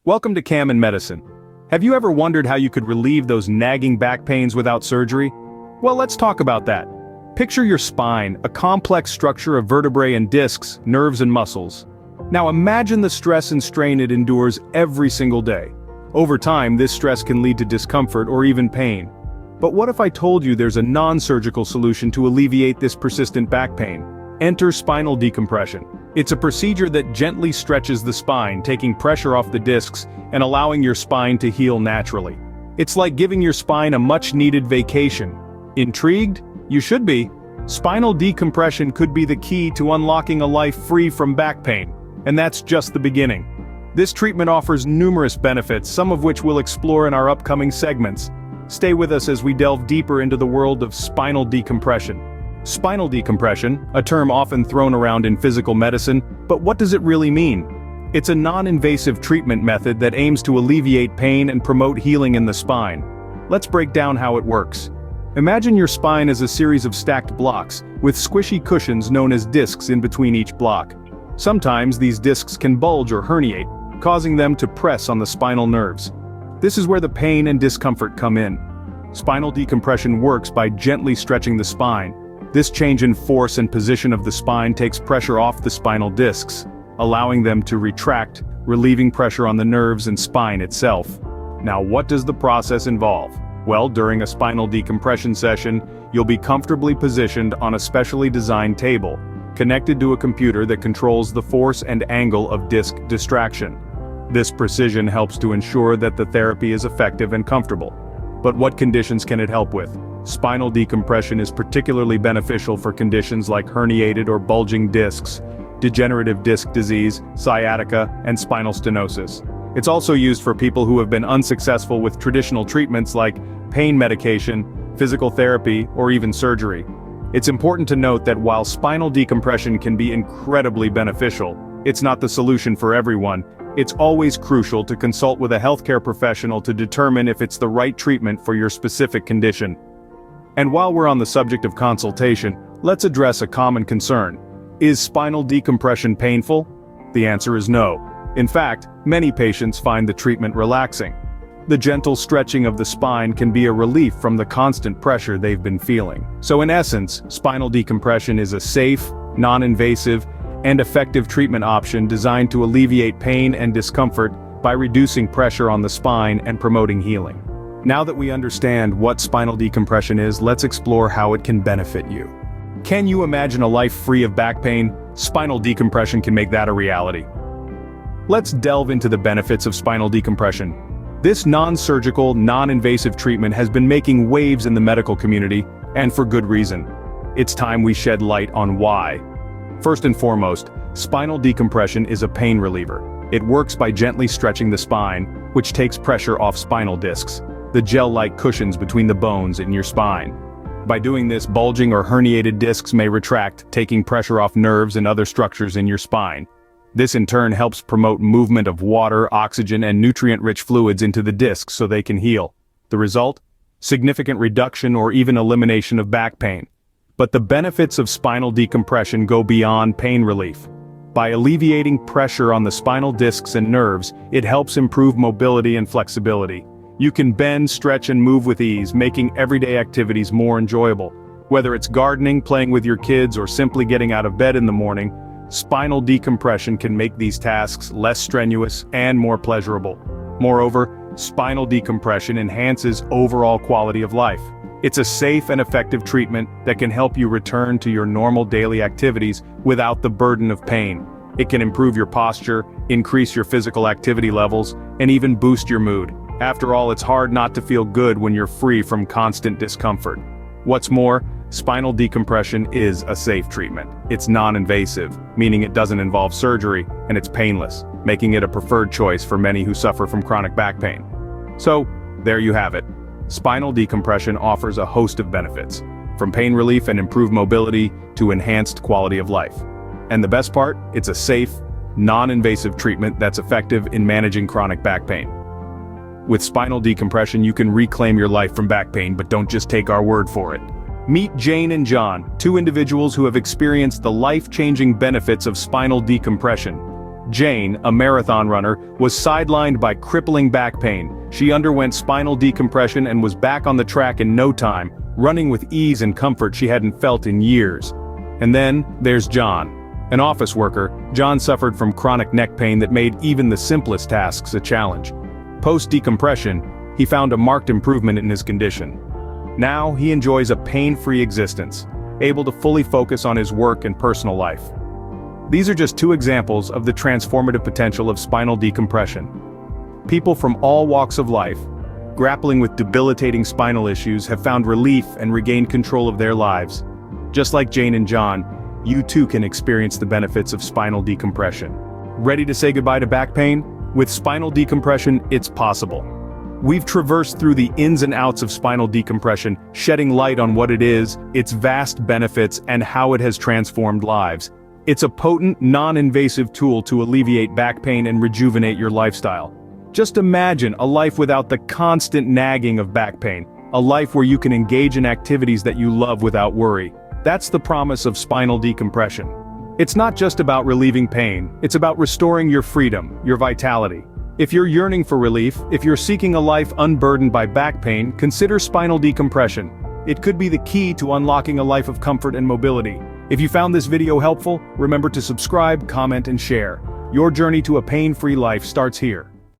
Welcome to Cam and Medicine. Have you ever wondered how you could relieve those nagging back pains without surgery? Well, let's talk about that. Picture your spine, a complex structure of vertebrae and discs, nerves and muscles. Now imagine the stress and strain it endures every single day. Over time, this stress can lead to discomfort or even pain. But what if I told you there's a non-surgical solution to alleviate this persistent back pain? Enter spinal decompression. It's a procedure that gently stretches the spine, taking pressure off the discs and allowing your spine to heal naturally. It's like giving your spine a much-needed vacation. Intrigued? You should be. Spinal decompression could be the key to unlocking a life free from back pain. And that's just the beginning. This treatment offers numerous benefits, some of which we'll explore in our upcoming segments. Stay with us as we delve deeper into the world of spinal decompression. Spinal decompression, a term often thrown around in physical medicine, but what does it really mean? It's a non-invasive treatment method that aims to alleviate pain and promote healing in the spine. Let's break down how it works. Imagine your spine as a series of stacked blocks, with squishy cushions known as discs in between each block. Sometimes these discs can bulge or herniate, causing them to press on the spinal nerves. This is where the pain and discomfort come in. Spinal decompression works by gently stretching the spine. This change in force and position of the spine takes pressure off the spinal discs, allowing them to retract, relieving pressure on the nerves and spine itself. Now, what does the process involve? Well, during a spinal decompression session, you'll be comfortably positioned on a specially designed table, connected to a computer that controls the force and angle of disc distraction. This precision helps to ensure that the therapy is effective and comfortable. But what conditions can it help with? Spinal decompression is particularly beneficial for conditions like herniated or bulging discs, degenerative disc disease, sciatica, and spinal stenosis. It's also used for people who have been unsuccessful with traditional treatments like pain medication, physical therapy, or even surgery. It's important to note that while spinal decompression can be incredibly beneficial, it's not the solution for everyone. It's always crucial to consult with a healthcare professional to determine if it's the right treatment for your specific condition. And while we're on the subject of consultation, let's address a common concern. Is spinal decompression painful? The answer is no. In fact, many patients find the treatment relaxing. The gentle stretching of the spine can be a relief from the constant pressure they've been feeling. So in essence, spinal decompression is a safe, non-invasive, and effective treatment option designed to alleviate pain and discomfort by reducing pressure on the spine and promoting healing. Now that we understand what spinal decompression is, let's explore how it can benefit you. Can you imagine a life free of back pain? Spinal decompression can make that a reality. Let's delve into the benefits of spinal decompression. This non-surgical, non-invasive treatment has been making waves in the medical community, and for good reason. It's time we shed light on why. First and foremost, spinal decompression is a pain reliever. It works by gently stretching the spine, which takes pressure off spinal discs, the gel-like cushions between the bones in your spine. By doing this, bulging or herniated discs may retract, taking pressure off nerves and other structures in your spine. This in turn helps promote movement of water, oxygen, and nutrient-rich fluids into the discs so they can heal. The result? Significant reduction or even elimination of back pain. But the benefits of spinal decompression go beyond pain relief. By alleviating pressure on the spinal discs and nerves, it helps improve mobility and flexibility. You can bend, stretch, and move with ease, making everyday activities more enjoyable. Whether it's gardening, playing with your kids, or simply getting out of bed in the morning, spinal decompression can make these tasks less strenuous and more pleasurable. Moreover, spinal decompression enhances overall quality of life. It's a safe and effective treatment that can help you return to your normal daily activities without the burden of pain. It can improve your posture, increase your physical activity levels, and even boost your mood. After all, it's hard not to feel good when you're free from constant discomfort. What's more, spinal decompression is a safe treatment. It's non-invasive, meaning it doesn't involve surgery, and it's painless, making it a preferred choice for many who suffer from chronic back pain. So, there you have it. Spinal decompression offers a host of benefits, from pain relief and improved mobility to enhanced quality of life. And the best part? It's a safe, non-invasive treatment that's effective in managing chronic back pain. With spinal decompression, you can reclaim your life from back pain, but don't just take our word for it. Meet Jane and John, two individuals who have experienced the life-changing benefits of spinal decompression. Jane, a marathon runner, was sidelined by crippling back pain. She underwent spinal decompression and was back on the track in no time, running with ease and comfort she hadn't felt in years. And then, there's John. An office worker, John suffered from chronic neck pain that made even the simplest tasks a challenge. Post-decompression, he found a marked improvement in his condition. Now, he enjoys a pain-free existence, able to fully focus on his work and personal life. These are just two examples of the transformative potential of spinal decompression. People from all walks of life, grappling with debilitating spinal issues, have found relief and regained control of their lives. Just like Jane and John, you too can experience the benefits of spinal decompression. Ready to say goodbye to back pain? With spinal decompression, it's possible. We've traversed through the ins and outs of spinal decompression, shedding light on what it is, its vast benefits, and how it has transformed lives. It's a potent, non-invasive tool to alleviate back pain and rejuvenate your lifestyle. Just imagine a life without the constant nagging of back pain, a life where you can engage in activities that you love without worry. That's the promise of spinal decompression. It's not just about relieving pain, it's about restoring your freedom, your vitality. If you're yearning for relief, if you're seeking a life unburdened by back pain, consider spinal decompression. It could be the key to unlocking a life of comfort and mobility. If you found this video helpful, remember to subscribe, comment, and share. Your journey to a pain-free life starts here.